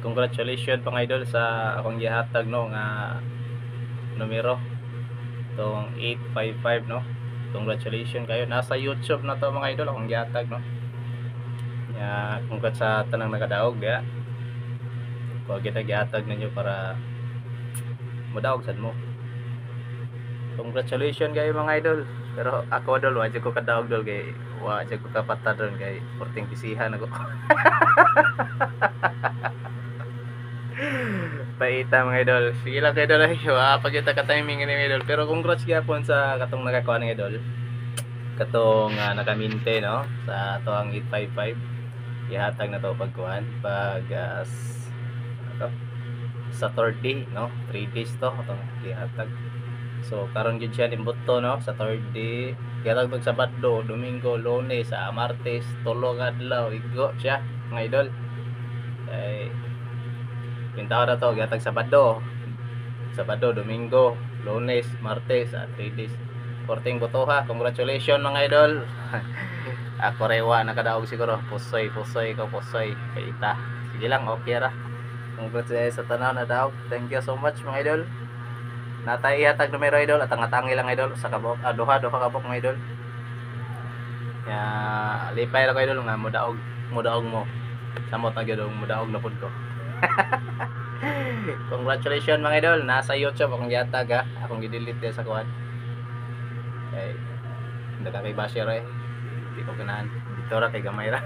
congratulations mga idol sa akong gihatag no nga numero tong 855 no. Congratulations kayo, nasa YouTube na to mga idol akong gihatag no. Ya, congrats sa tanang nakadaog ya. Kung kita gihatag ninyo para mudaog sad mo. Congratulations kayo mga idol. Pero ako dol, wa jud ko kadaog dol kay wa jud ko kapatad ron kay porting pisihan ako. Paita mga idol. Sige lang kayo idol, pag kita ka timing ni idol. Pero congrats gyapon sa katong nakakuha ng idol. Katong nakaminte no sa ato ang 855. Ihatag na to pagkuhan pag ano, Saturday no, 3 days to atong ihatag. So karon gyud siya nimbot to no sa Saturday. Ihatag pag Sabado, Domingo, Lunes, Martes, tulo nga adlaw igo siya mga idol. Ay pintaw na to ihatag Sabado, Domingo, Lunes, Martes, 3 days. Korting botoha, congratulations mga idol. Ako rewa nakadaog siguro, pusoy ko pusoy kaita. Sige lang, okay ra. Congrats sa tanaw na daog. Thank you so much mga idol. Natay ihatag numero idol at tangi lang idol sa kabok, duha kabok mga idol. Ya lipay ra ko idol nga mudaog mo. Samot na gyud mudaog na pud ko. Congratulations mga idol, nasa YouTube akong gihatag ha. Akong gidelete sa kuan. Okay. Daga kay basher eh. Di ko ganahan. Dito ra kay gamay ra.